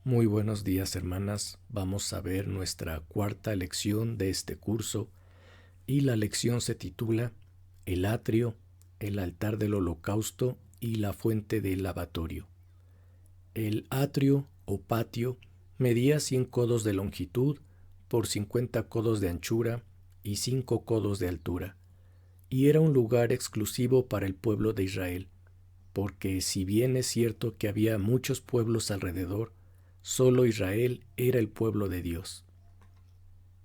Muy buenos días, hermanas. Vamos a ver nuestra cuarta lección de este curso y la lección se titula El atrio, el altar del holocausto y la fuente del lavatorio. El atrio o patio medía 100 codos de longitud por 50 codos de anchura y 5 codos de altura, y era un lugar exclusivo para el pueblo de Israel, porque si bien es cierto que había muchos pueblos alrededor, solo Israel era el pueblo de Dios.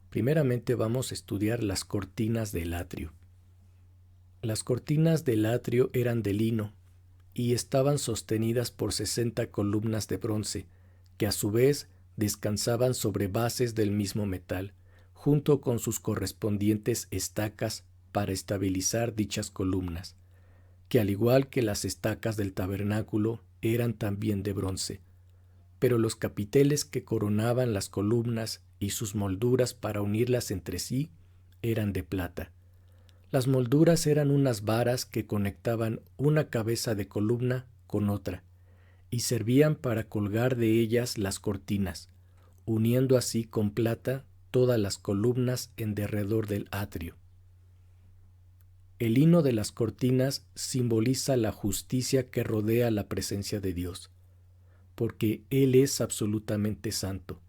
Primeramente vamos a estudiar las cortinas del atrio. Las cortinas del atrio eran de lino y estaban sostenidas por 60 columnas de bronce, que a su vez descansaban sobre bases del mismo metal, junto con sus correspondientes estacas para estabilizar dichas columnas, que al igual que las estacas del tabernáculo eran también de bronce, pero los capiteles que coronaban las columnas y sus molduras para unirlas entre sí eran de plata. Las molduras eran unas varas que conectaban una cabeza de columna con otra y servían para colgar de ellas las cortinas, uniendo así con plata todas las columnas en derredor del atrio. El lino de las cortinas simboliza la justicia que rodea la presencia de Dios, porque Él es absolutamente santo.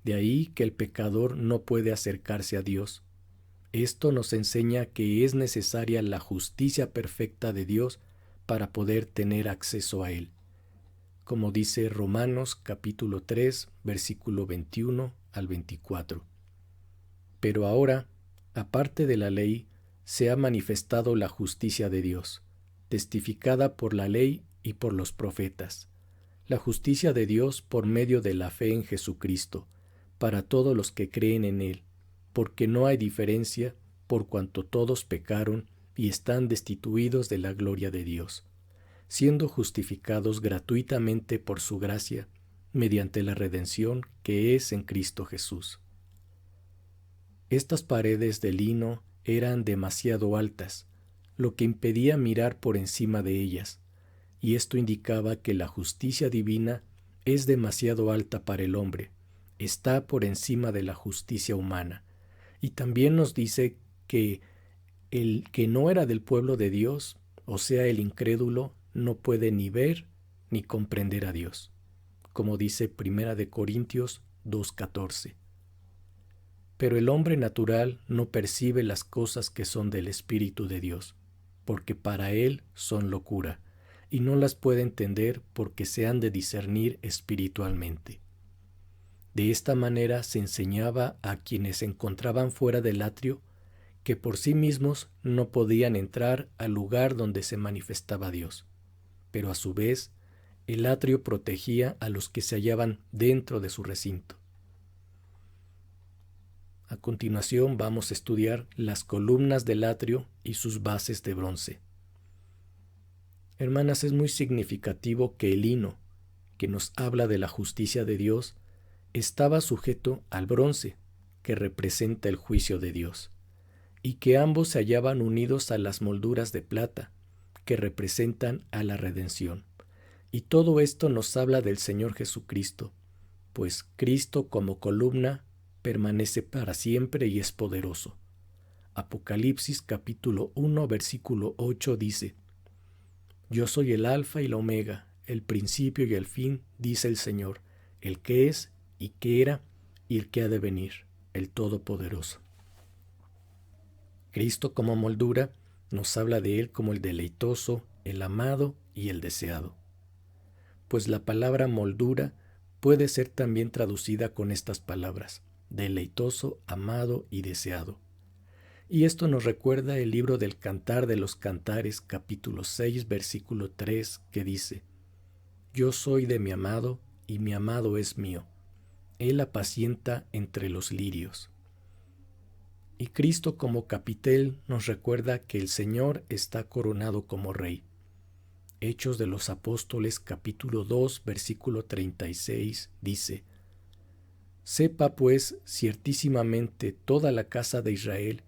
De ahí que el pecador no puede acercarse a Dios. Esto nos enseña que es necesaria la justicia perfecta de Dios para poder tener acceso a Él, como dice Romanos capítulo 3, versículo 21 al 24. Pero ahora, aparte de la ley, se ha manifestado la justicia de Dios, testificada por la ley y por los profetas. La justicia de Dios por medio de la fe en Jesucristo, para todos los que creen en Él, porque no hay diferencia, por cuanto todos pecaron y están destituidos de la gloria de Dios, siendo justificados gratuitamente por su gracia, mediante la redención que es en Cristo Jesús. Estas paredes de lino eran demasiado altas, lo que impedía mirar por encima de ellas, y esto indicaba que la justicia divina es demasiado alta para el hombre, está por encima de la justicia humana, y también nos dice que el que no era del pueblo de Dios, o sea, el incrédulo, no puede ni ver ni comprender a Dios, como dice 1 Corintios 2:14. Pero el hombre natural no percibe las cosas que son del Espíritu de Dios, porque para él son locura, y no las puede entender porque se han de discernir espiritualmente. De esta manera se enseñaba a quienes se encontraban fuera del atrio que por sí mismos no podían entrar al lugar donde se manifestaba Dios, pero a su vez el atrio protegía a los que se hallaban dentro de su recinto. A continuación vamos a estudiar las columnas del atrio y sus bases de bronce. Hermanas, es muy significativo que el lino, que nos habla de la justicia de Dios, estaba sujeto al bronce, que representa el juicio de Dios, y que ambos se hallaban unidos a las molduras de plata, que representan a la redención. Y todo esto nos habla del Señor Jesucristo, pues Cristo como columna permanece para siempre y es poderoso. Apocalipsis capítulo 1 versículo 8 dice: Yo soy el alfa y la omega, el principio y el fin, dice el Señor, el que es y que era y el que ha de venir, el Todopoderoso. Cristo como moldura nos habla de Él como el deleitoso, el amado y el deseado. Pues la palabra moldura puede ser también traducida con estas palabras: deleitoso, amado y deseado. Y esto nos recuerda el libro del Cantar de los Cantares, capítulo 6, versículo 3, que dice: Yo soy de mi amado, y mi amado es mío. Él apacienta entre los lirios. Y Cristo como capitel nos recuerda que el Señor está coronado como Rey. Hechos de los Apóstoles, capítulo 2, versículo 36, dice: Sepa pues ciertísimamente toda la casa de Israel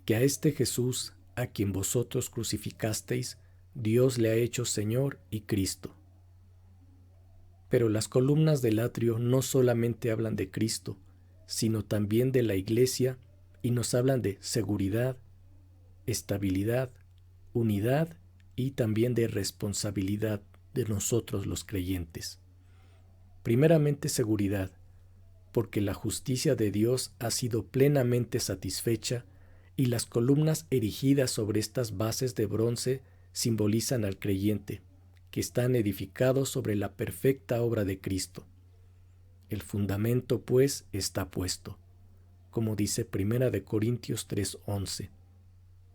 que a este Jesús, a quien vosotros crucificasteis, Dios le ha hecho Señor y Cristo. Pero las columnas del atrio no solamente hablan de Cristo, sino también de la Iglesia y nos hablan de seguridad, estabilidad, unidad y también de responsabilidad de nosotros los creyentes. Primeramente seguridad, porque la justicia de Dios ha sido plenamente satisfecha y las columnas erigidas sobre estas bases de bronce simbolizan al creyente, que están edificados sobre la perfecta obra de Cristo. El fundamento, pues, está puesto, como dice 1 Corintios 3:11,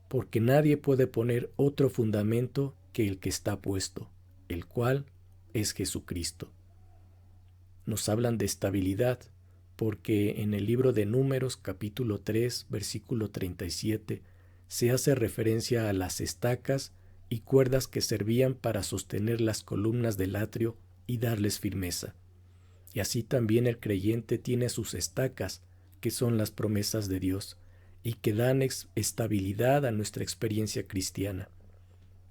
porque nadie puede poner otro fundamento que el que está puesto, el cual es Jesucristo. Nos hablan de estabilidad, porque en el libro de Números capítulo 3, versículo 37, se hace referencia a las estacas y cuerdas que servían para sostener las columnas del atrio y darles firmeza. Y así también el creyente tiene sus estacas, que son las promesas de Dios, y que dan estabilidad a nuestra experiencia cristiana.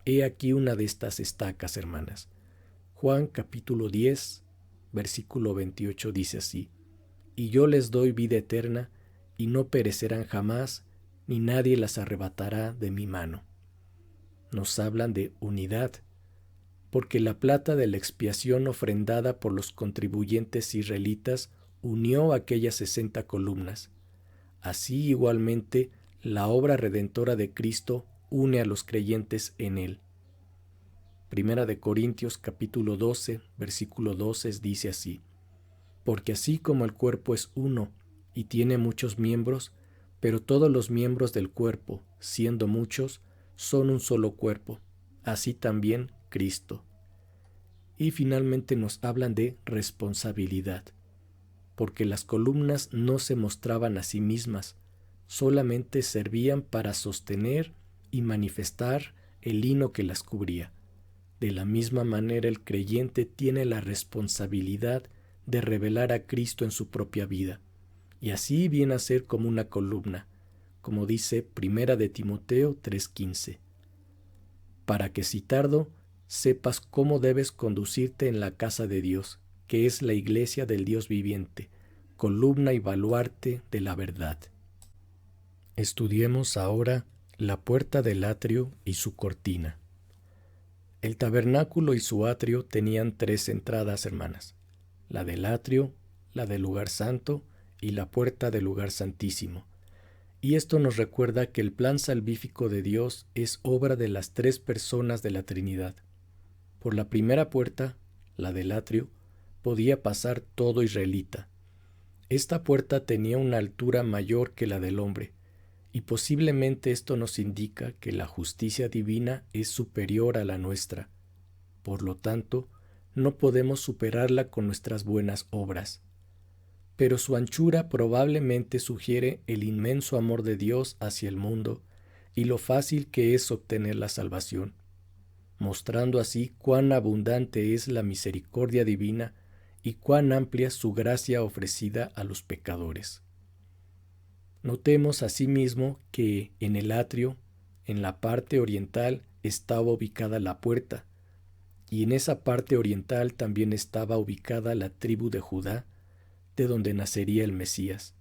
He aquí una de estas estacas, hermanas. Juan capítulo 10, versículo 28 dice así: y yo les doy vida eterna, y no perecerán jamás, ni nadie las arrebatará de mi mano. Nos hablan de unidad, porque la plata de la expiación ofrendada por los contribuyentes israelitas unió aquellas 60 columnas. Así igualmente la obra redentora de Cristo une a los creyentes en él. 1 Corintios capítulo 12, versículo 12 dice así: porque así como el cuerpo es uno y tiene muchos miembros, pero todos los miembros del cuerpo, siendo muchos, son un solo cuerpo, así también Cristo. Y finalmente nos hablan de responsabilidad, porque las columnas no se mostraban a sí mismas, solamente servían para sostener y manifestar el lino que las cubría. De la misma manera el creyente tiene la responsabilidad de revelar a Cristo en su propia vida, y así viene a ser como una columna, como dice 1 Timoteo 3:15, para que si tardo, sepas cómo debes conducirte en la casa de Dios, que es la iglesia del Dios viviente, columna y baluarte de la verdad. Estudiemos ahora la puerta del atrio y su cortina. El tabernáculo y su atrio tenían 3 entradas, hermanas: la del atrio, la del lugar santo y la puerta del lugar santísimo. Y esto nos recuerda que el plan salvífico de Dios es obra de las 3 personas de la Trinidad. Por la primera puerta, la del atrio, podía pasar todo israelita. Esta puerta tenía una altura mayor que la del hombre, y posiblemente esto nos indica que la justicia divina es superior a la nuestra. Por lo tanto, no podemos superarla con nuestras buenas obras. Pero su anchura probablemente sugiere el inmenso amor de Dios hacia el mundo y lo fácil que es obtener la salvación, mostrando así cuán abundante es la misericordia divina y cuán amplia su gracia ofrecida a los pecadores. Notemos asimismo que en el atrio, en la parte oriental, estaba ubicada la puerta, y en esa parte oriental también estaba ubicada la tribu de Judá, de donde nacería el Mesías.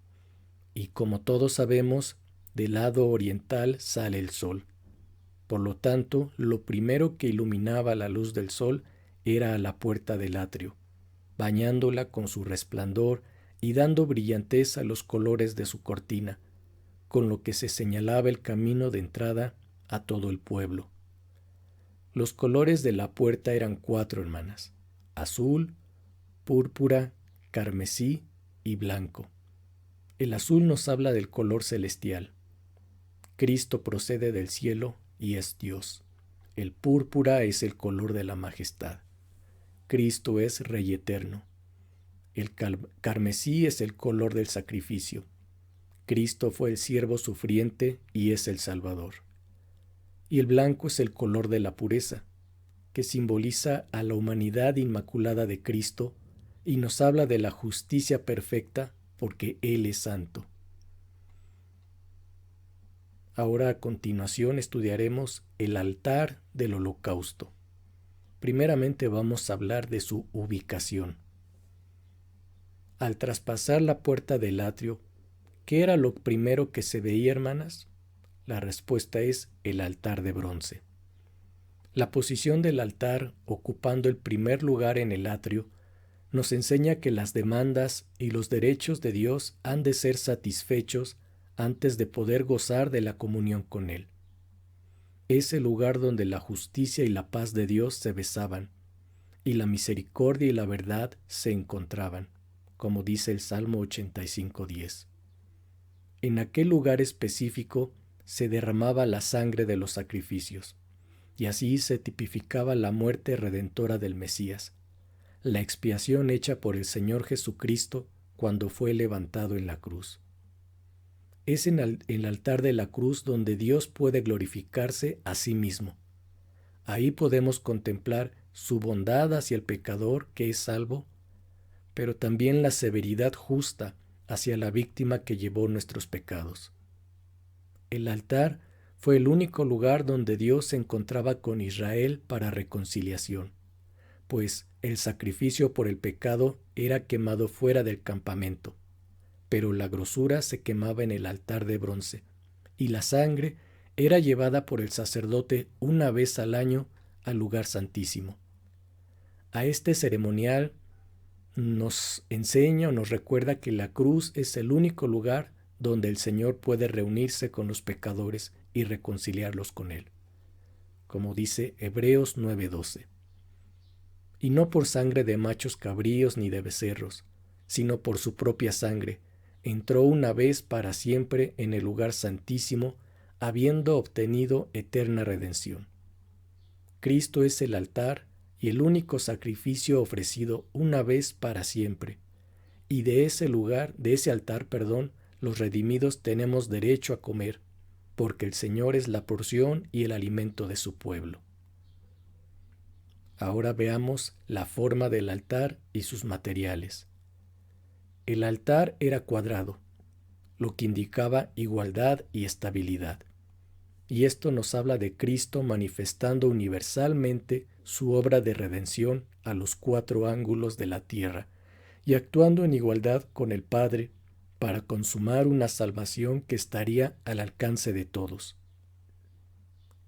Y como todos sabemos, del lado oriental sale el sol. Por lo tanto, lo primero que iluminaba la luz del sol era a la puerta del atrio, bañándola con su resplandor y dando brillantez a los colores de su cortina, con lo que se señalaba el camino de entrada a todo el pueblo. Los colores de la puerta eran 4, hermanas: azul, púrpura, carmesí y blanco. El azul nos habla del color celestial. Cristo procede del cielo y es Dios. El púrpura es el color de la majestad. Cristo es Rey eterno. El carmesí es el color del sacrificio. Cristo fue el siervo sufriente y es el Salvador. Y el blanco es el color de la pureza, que simboliza a la humanidad inmaculada de Cristo y nos habla de la justicia perfecta porque Él es santo. Ahora a continuación estudiaremos el altar del holocausto. primeramente vamos a hablar de su ubicación. Al traspasar la puerta del atrio, ¿qué era lo primero que se veía, hermanas? La respuesta es el altar de bronce. La posición del altar, ocupando el primer lugar en el atrio, nos enseña que las demandas y los derechos de Dios han de ser satisfechos antes de poder gozar de la comunión con Él. Es el lugar donde la justicia y la paz de Dios se besaban, y la misericordia y la verdad se encontraban, como dice el Salmo 85:10. En aquel lugar específico se derramaba la sangre de los sacrificios, y así se tipificaba la muerte redentora del Mesías, la expiación hecha por el Señor Jesucristo cuando fue levantado en la cruz. Es en el altar de la cruz donde Dios puede glorificarse a sí mismo. Ahí podemos contemplar su bondad hacia el pecador que es salvo, pero también la severidad justa hacia la víctima que llevó nuestros pecados. El altar fue el único lugar donde Dios se encontraba con Israel para reconciliación, pues el sacrificio por el pecado era quemado fuera del campamento, pero la grosura se quemaba en el altar de bronce, y la sangre era llevada por el sacerdote una vez al año al lugar santísimo. A este ceremonial nos enseña o nos recuerda que la cruz es el único lugar donde el Señor puede reunirse con los pecadores y reconciliarlos con Él, como dice Hebreos 9:12. Y no por sangre de machos cabríos ni de becerros, sino por su propia sangre, entró una vez para siempre en el lugar santísimo, habiendo obtenido eterna redención. Cristo es el altar y el único sacrificio ofrecido una vez para siempre, y de ese lugar, de ese altar, los redimidos tenemos derecho a comer, porque el Señor es la porción y el alimento de su pueblo. Ahora veamos la forma del altar y sus materiales. El altar era cuadrado, lo que indicaba igualdad y estabilidad. Y esto nos habla de Cristo manifestando universalmente su obra de redención a los 4 ángulos de la tierra y actuando en igualdad con el Padre para consumar una salvación que estaría al alcance de todos.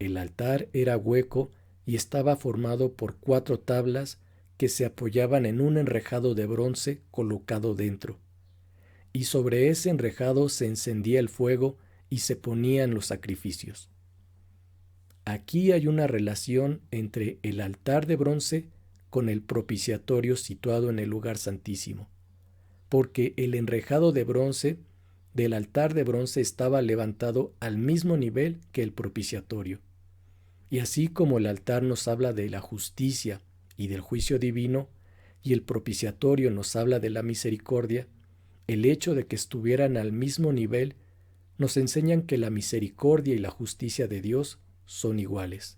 El altar era hueco y estaba formado por 4 tablas que se apoyaban en un enrejado de bronce colocado dentro, y sobre ese enrejado se encendía el fuego y se ponían los sacrificios. Aquí hay una relación entre el altar de bronce con el propiciatorio situado en el lugar santísimo, porque el enrejado de bronce del altar de bronce estaba levantado al mismo nivel que el propiciatorio. Y así como el altar nos habla de la justicia y del juicio divino, y el propiciatorio nos habla de la misericordia, el hecho de que estuvieran al mismo nivel nos enseñan que la misericordia y la justicia de Dios son iguales.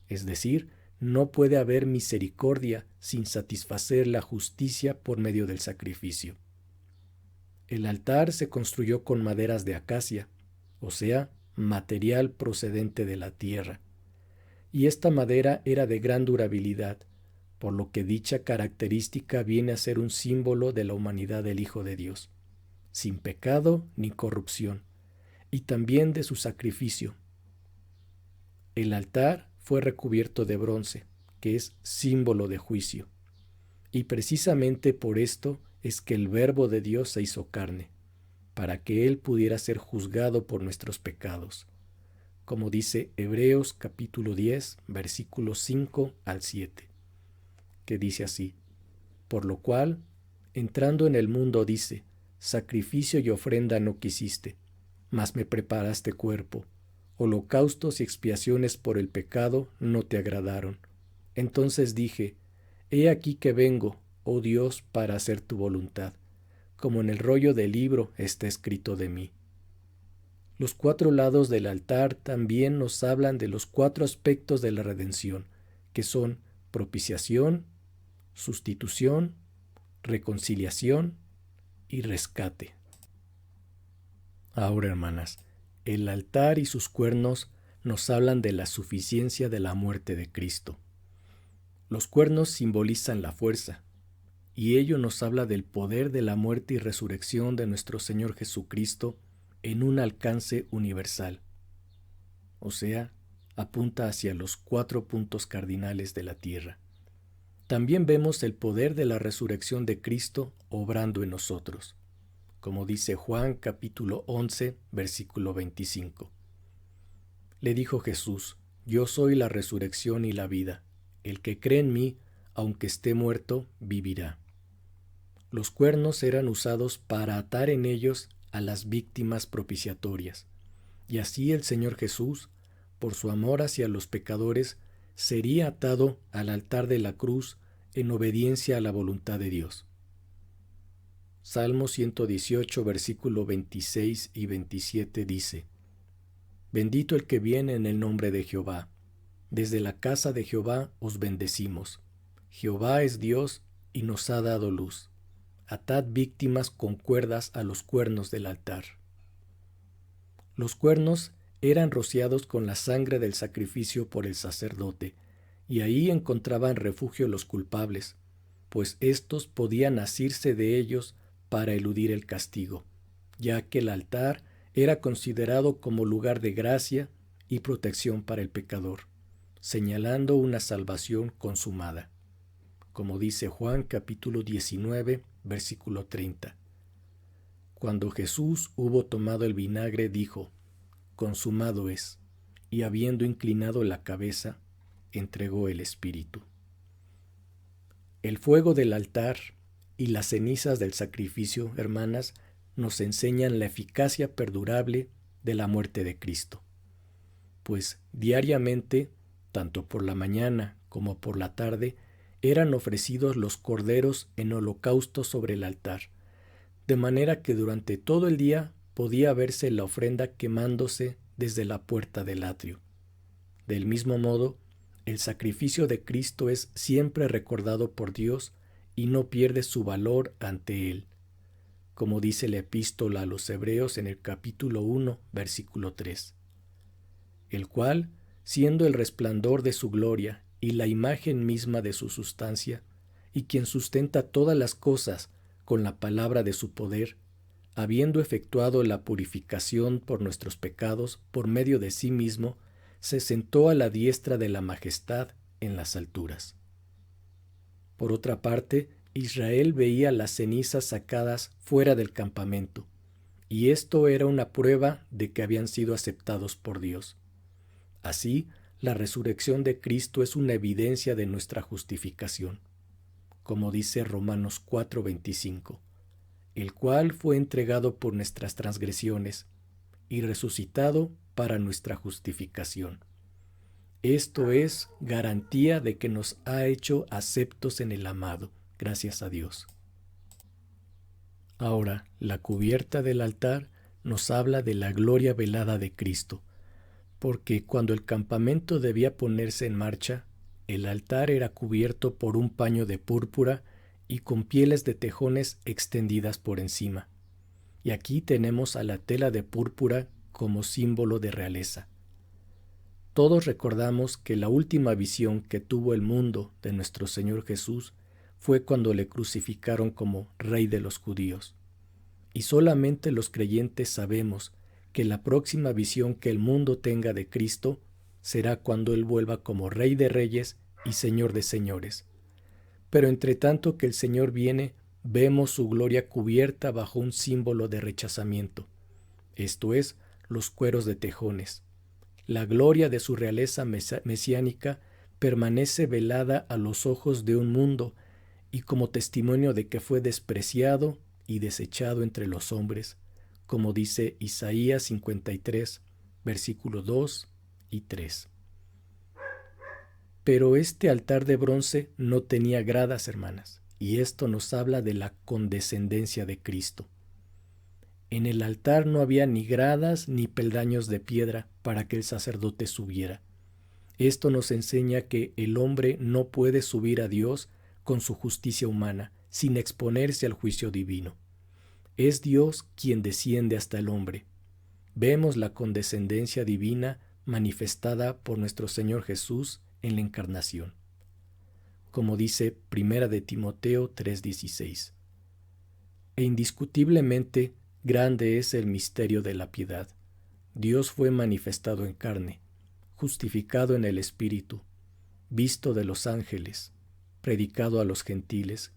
Es decir, no puede haber misericordia sin satisfacer la justicia por medio del sacrificio. El altar se construyó con maderas de acacia, o sea, material procedente de la tierra, y esta madera era de gran durabilidad, por lo que dicha característica viene a ser un símbolo de la humanidad del Hijo de Dios, sin pecado ni corrupción, y también de su sacrificio. El altar fue recubierto de bronce, que es símbolo de juicio, y precisamente por esto es que el Verbo de Dios se hizo carne, para que Él pudiera ser juzgado por nuestros pecados, como dice Hebreos capítulo 10, versículos 5 al 7, que dice así: por lo cual, entrando en el mundo dice, sacrificio y ofrenda no quisiste, mas me preparaste cuerpo, holocaustos y expiaciones por el pecado no te agradaron. Entonces dije, he aquí que vengo, oh Dios, para hacer tu voluntad, como en el rollo del libro está escrito de mí. Los 4 lados del altar también nos hablan de los 4 aspectos de la redención, que son propiciación, sustitución, reconciliación y rescate. Ahora, hermanas, el altar y sus cuernos nos hablan de la suficiencia de la muerte de Cristo. Los cuernos simbolizan la fuerza, y ello nos habla del poder de la muerte y resurrección de nuestro Señor Jesucristo en un alcance universal. O sea, apunta hacia los 4 puntos cardinales de la tierra. También vemos el poder de la resurrección de Cristo obrando en nosotros, como dice Juan capítulo 11, versículo 25. Le dijo Jesús: Yo soy la resurrección y la vida. El que cree en mí, aunque esté muerto, vivirá. Los cuernos eran usados para atar en ellos a las víctimas propiciatorias, y así el Señor Jesús, por su amor hacia los pecadores, sería atado al altar de la cruz en obediencia a la voluntad de Dios. Salmo 118, versículo 26 y 27 dice: Bendito el que viene en el nombre de Jehová. Desde la casa de Jehová os bendecimos. Jehová es Dios y nos ha dado luz. Atad víctimas con cuerdas a los cuernos del altar. Los cuernos eran rociados con la sangre del sacrificio por el sacerdote, y ahí encontraban refugio los culpables, pues éstos podían asirse de ellos para eludir el castigo, ya que el altar era considerado como lugar de gracia y protección para el pecador, señalando una salvación consumada, como dice Juan capítulo 19, versículo 30. Cuando Jesús hubo tomado el vinagre, dijo: Consumado es, y habiendo inclinado la cabeza, entregó el espíritu. El fuego del altar y las cenizas del sacrificio, hermanas, nos enseñan la eficacia perdurable de la muerte de Cristo, pues diariamente, tanto por la mañana como por la tarde, eran ofrecidos los corderos en holocausto sobre el altar, de manera que durante todo el día podía verse la ofrenda quemándose desde la puerta del atrio. Del mismo modo, el sacrificio de Cristo es siempre recordado por Dios y no pierde su valor ante Él, como dice la epístola a los Hebreos en el capítulo 1, versículo 3, el cual, siendo el resplandor de su gloria y la imagen misma de su sustancia, y quien sustenta todas las cosas con la palabra de su poder, habiendo efectuado la purificación por nuestros pecados por medio de sí mismo, se sentó a la diestra de la majestad en las alturas. Por otra parte, Israel veía las cenizas sacadas fuera del campamento, y esto era una prueba de que habían sido aceptados por Dios. Así, la resurrección de Cristo es una evidencia de nuestra justificación, como dice Romanos 4:25, el cual fue entregado por nuestras transgresiones y resucitado para nuestra justificación. Esto es garantía de que nos ha hecho aceptos en el amado, gracias a Dios. Ahora, la cubierta del altar nos habla de la gloria velada de Cristo, porque cuando el campamento debía ponerse en marcha, el altar era cubierto por un paño de púrpura y con pieles de tejones extendidas por encima. Y aquí tenemos a la tela de púrpura como símbolo de realeza. Todos recordamos que la última visión que tuvo el mundo de nuestro Señor Jesús fue cuando le crucificaron como Rey de los judíos. Y solamente los creyentes sabemos que la próxima visión que el mundo tenga de Cristo será cuando Él vuelva como Rey de reyes y Señor de señores. Pero entre tanto que el Señor viene, vemos su gloria cubierta bajo un símbolo de rechazamiento, esto es, los cueros de tejones. La gloria de su realeza mesiánica permanece velada a los ojos de un mundo y como testimonio de que fue despreciado y desechado entre los hombres, como dice Isaías 53, versículos 2 y 3. Pero este altar de bronce no tenía gradas, hermanas, y esto nos habla de la condescendencia de Cristo. En el altar no había ni gradas ni peldaños de piedra para que el sacerdote subiera. Esto nos enseña que el hombre no puede subir a Dios con su justicia humana, sin exponerse al juicio divino. Es Dios quien desciende hasta el hombre. Vemos la condescendencia divina manifestada por nuestro Señor Jesús en la encarnación. como dice Primera de Timoteo 3:16. E indiscutiblemente grande es el misterio de la piedad. Dios fue manifestado en carne, justificado en el Espíritu, visto de los ángeles, predicado a los gentiles,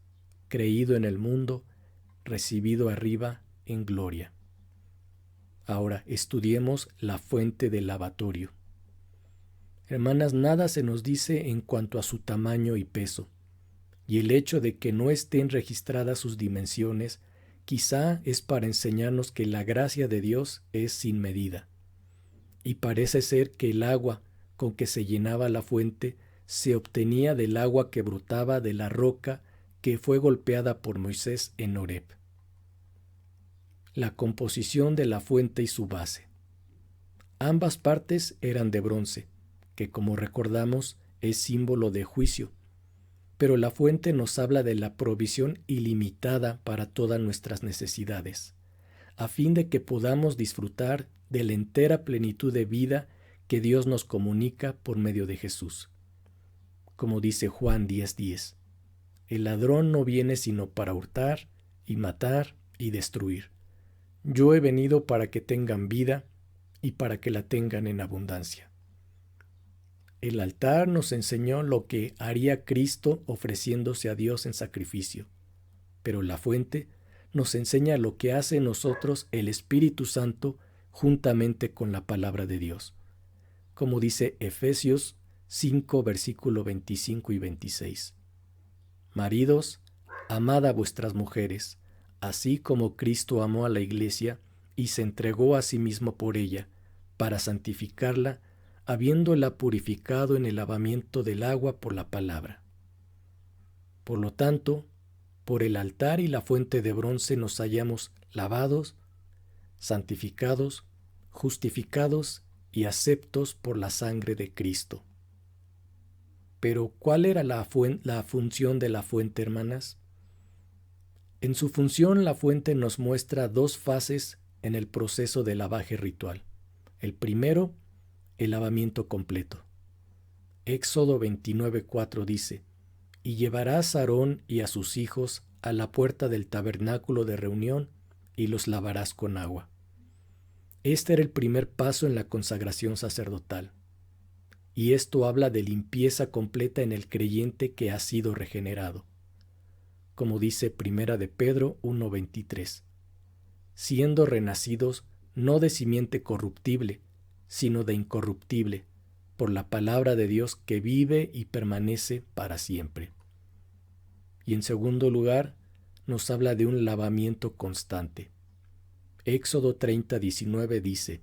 creído en el mundo, recibido arriba en gloria. Ahora estudiemos la fuente del lavatorio. Hermanas, nada se nos dice en cuanto a su tamaño y peso, y el hecho de que no estén registradas sus dimensiones quizá es para enseñarnos que la gracia de Dios es sin medida. Y parece ser que el agua con que se llenaba la fuente se obtenía del agua que brotaba de la roca que fue golpeada por Moisés en Horeb. La composición de la fuente y su base. Ambas partes eran de bronce, que como recordamos es símbolo de juicio, pero la fuente nos habla de la provisión ilimitada para todas nuestras necesidades, a fin de que podamos disfrutar de la entera plenitud de vida que Dios nos comunica por medio de Jesús. Como dice Juan 10:10, el ladrón no viene sino para hurtar y matar y destruir. Yo he venido para que tengan vida y para que la tengan en abundancia. El altar nos enseñó lo que haría Cristo ofreciéndose a Dios en sacrificio, pero la fuente nos enseña lo que hace en nosotros el Espíritu Santo juntamente con la palabra de Dios, como dice Efesios 5, versículo 25 y 26. Maridos, amad a vuestras mujeres, así como Cristo amó a la iglesia y se entregó a sí mismo por ella, para santificarla, habiéndola purificado en el lavamiento del agua por la palabra. Por lo tanto, por el altar y la fuente de bronce nos hallamos lavados, santificados, justificados y aceptos por la sangre de Cristo. Pero, ¿cuál era la función de la fuente, hermanas? En su función, la fuente nos muestra dos fases en el proceso de lavaje ritual. El primero, el lavamiento completo. Éxodo 29:4 dice: y llevarás a Aarón y a sus hijos a la puerta del tabernáculo de reunión y los lavarás con agua. Este era el primer paso en la consagración sacerdotal. Y esto habla de limpieza completa en el creyente que ha sido regenerado. Como dice Primera de Pedro 1:23, siendo renacidos no de simiente corruptible, sino de incorruptible, por la palabra de Dios que vive y permanece para siempre. Y en segundo lugar, nos habla de un lavamiento constante. Éxodo 30:19 dice: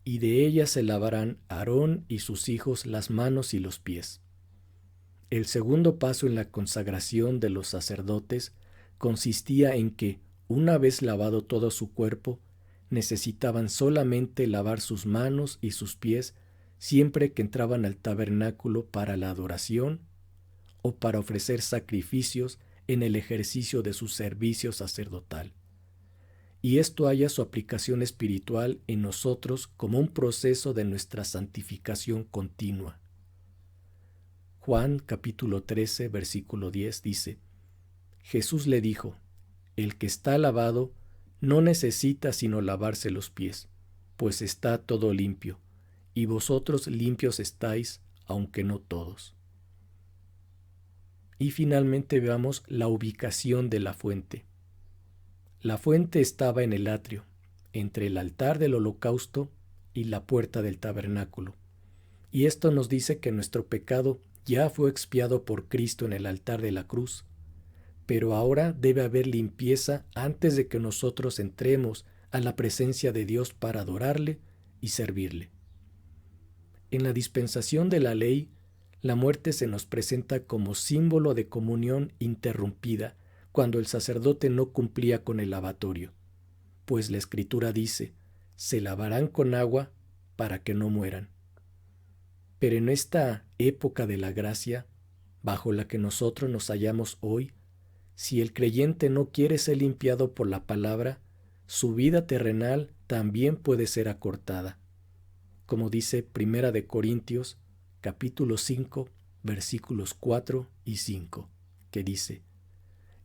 y de ella se lavarán Aarón y sus hijos las manos y los pies. El segundo paso en la consagración de los sacerdotes consistía en que, una vez lavado todo su cuerpo, necesitaban solamente lavar sus manos y sus pies siempre que entraban al tabernáculo para la adoración o para ofrecer sacrificios en el ejercicio de su servicio sacerdotal. Y esto haya su aplicación espiritual en nosotros como un proceso de nuestra santificación continua. Juan capítulo 13, versículo 10 dice: Jesús le dijo: el que está lavado no necesita sino lavarse los pies, pues está todo limpio, y vosotros limpios estáis, aunque no todos. Y finalmente veamos la ubicación de la fuente. La fuente estaba en el atrio, entre el altar del holocausto y la puerta del tabernáculo. Y esto nos dice que nuestro pecado ya fue expiado por Cristo en el altar de la cruz, pero ahora debe haber limpieza antes de que nosotros entremos a la presencia de Dios para adorarle y servirle. En la dispensación de la ley, la muerte se nos presenta como símbolo de comunión interrumpida cuando el sacerdote no cumplía con el lavatorio, pues la Escritura dice: se lavarán con agua para que no mueran. Pero en esta época de la gracia, bajo la que nosotros nos hallamos hoy, si el creyente no quiere ser limpiado por la palabra, su vida terrenal también puede ser acortada. Como dice Primera de Corintios, capítulo 5, versículos 4 y 5, que dice: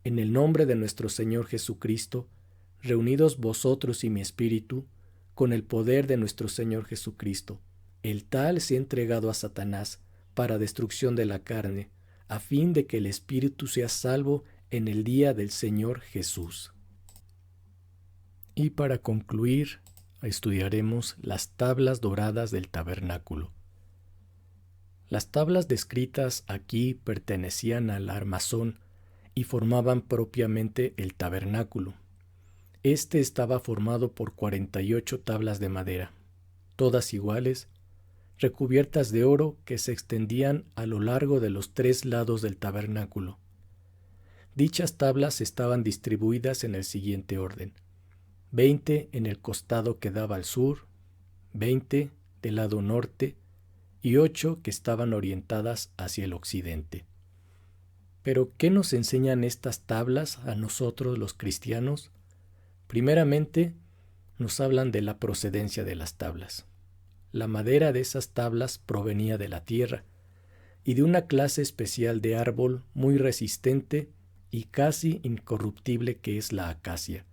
En el nombre de nuestro Señor Jesucristo, reunidos vosotros y mi espíritu, con el poder de nuestro Señor Jesucristo, el tal se ha entregado a Satanás para destrucción de la carne, a fin de que el espíritu sea salvo en el día del Señor Jesús. Y para concluir, estudiaremos las tablas doradas del tabernáculo. Las tablas descritas aquí pertenecían al armazón y formaban propiamente el tabernáculo. Este estaba formado por 48 tablas de madera, todas iguales, recubiertas de oro que se extendían a lo largo de los 3 lados del tabernáculo. Dichas tablas estaban distribuidas en el siguiente orden: 20 en el costado que daba al sur, 20 del lado norte y 8 que estaban orientadas hacia el occidente. Pero, ¿qué nos enseñan estas tablas a nosotros los cristianos? Primeramente, nos hablan de la procedencia de las tablas. La madera de esas tablas provenía de la tierra y de una clase especial de árbol muy resistente y casi incorruptible que es la acacia.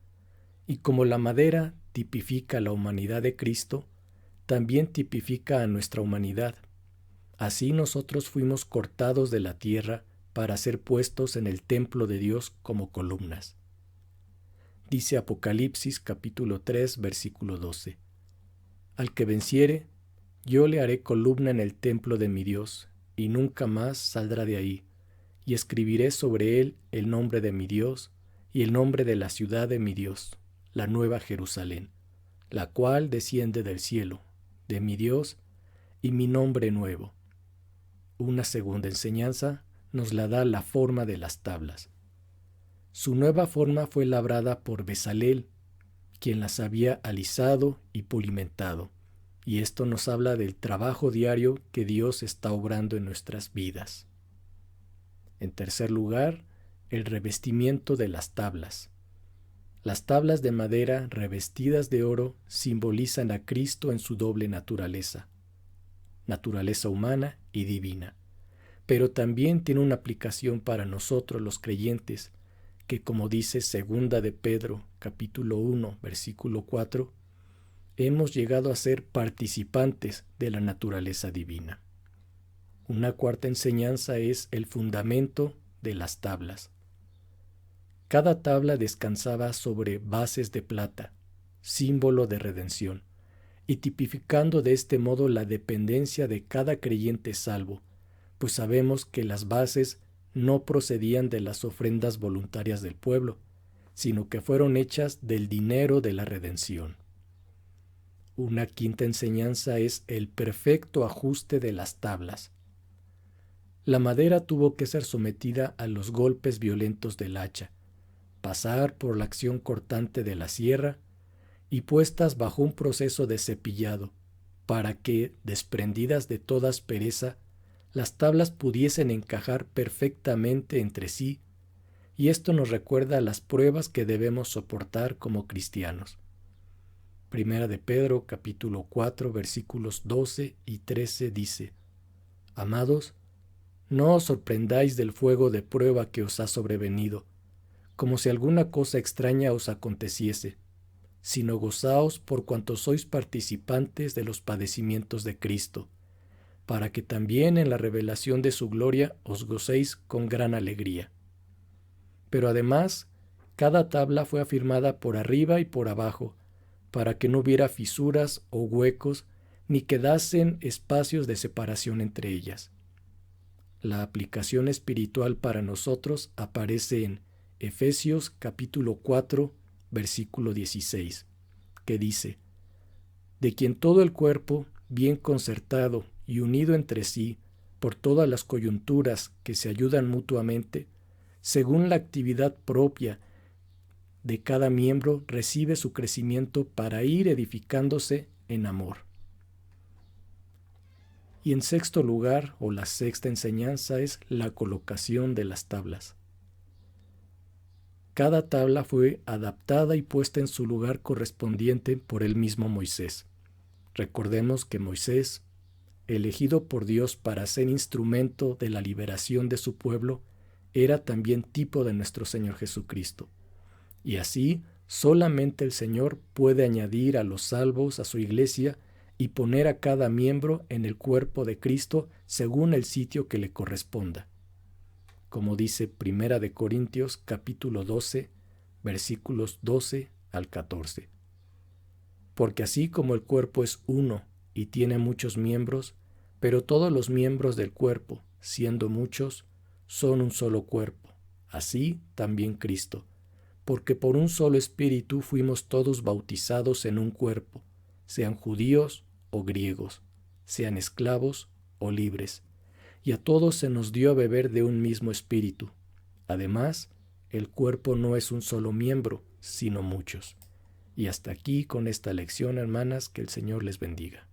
Y como la madera tipifica la humanidad de Cristo, también tipifica a nuestra humanidad. Así nosotros fuimos cortados de la tierra para ser puestos en el templo de Dios como columnas. Dice Apocalipsis capítulo 3, versículo 12: Al que venciere, yo le haré columna en el templo de mi Dios, y nunca más saldrá de ahí, y escribiré sobre él el nombre de mi Dios y el nombre de la ciudad de mi Dios, la nueva Jerusalén, la cual desciende del cielo, de mi Dios, y mi nombre nuevo. Una segunda enseñanza nos la da la forma de las tablas. Su nueva forma fue labrada por Bezalel, quien las había alisado y pulimentado, y esto nos habla del trabajo diario que Dios está obrando en nuestras vidas. En tercer lugar, el revestimiento de las tablas. Las tablas de madera revestidas de oro simbolizan a Cristo en su doble naturaleza humana y divina, pero también tiene una aplicación para nosotros los creyentes, que como dice 2 de Pedro, capítulo 1, versículo 4, hemos llegado a ser participantes de la naturaleza divina. Una cuarta enseñanza es el fundamento de las tablas. Cada tabla descansaba sobre bases de plata, símbolo de redención, y tipificando de este modo la dependencia de cada creyente salvo, pues sabemos que las bases no procedían de las ofrendas voluntarias del pueblo, sino que fueron hechas del dinero de la redención. Una quinta enseñanza es el perfecto ajuste de las tablas. La madera tuvo que ser sometida a los golpes violentos del hacha, pasar por la acción cortante de la sierra y puestas bajo un proceso de cepillado, para que, desprendidas de toda aspereza, las tablas pudiesen encajar perfectamente entre sí, y esto nos recuerda las pruebas que debemos soportar como cristianos. Primera de Pedro, capítulo 4, versículos 12 y 13 dice: Amados, no os sorprendáis del fuego de prueba que os ha sobrevenido, como si alguna cosa extraña os aconteciese, sino gozaos por cuanto sois participantes de los padecimientos de Cristo, para que también en la revelación de su gloria os gocéis con gran alegría. Pero además, cada tabla fue afirmada por arriba y por abajo, para que no hubiera fisuras o huecos, ni quedasen espacios de separación entre ellas. La aplicación espiritual para nosotros aparece en Efesios capítulo 4, versículo 16, que dice: De quien todo el cuerpo, bien concertado y unido entre sí por todas las coyunturas que se ayudan mutuamente, según la actividad propia de cada miembro, recibe su crecimiento para ir edificándose en amor. Y en sexto lugar, o la sexta enseñanza, es la colocación de las tablas. Cada tabla fue adaptada y puesta en su lugar correspondiente por el mismo Moisés. Recordemos que Moisés elegido por Dios para ser instrumento de la liberación de su pueblo, era también tipo de nuestro Señor Jesucristo. Y así, solamente el Señor puede añadir a los salvos a su iglesia y poner a cada miembro en el cuerpo de Cristo según el sitio que le corresponda. Como dice 1 de Corintios capítulo 12, versículos 12 al 14. Porque así como el cuerpo es uno y tiene muchos miembros, pero todos los miembros del cuerpo, siendo muchos, son un solo cuerpo, así también Cristo. Porque por un solo espíritu fuimos todos bautizados en un cuerpo, sean judíos o griegos, sean esclavos o libres, y a todos se nos dio a beber de un mismo espíritu. Además, el cuerpo no es un solo miembro, sino muchos. Y hasta aquí con esta lección, hermanas, que el Señor les bendiga.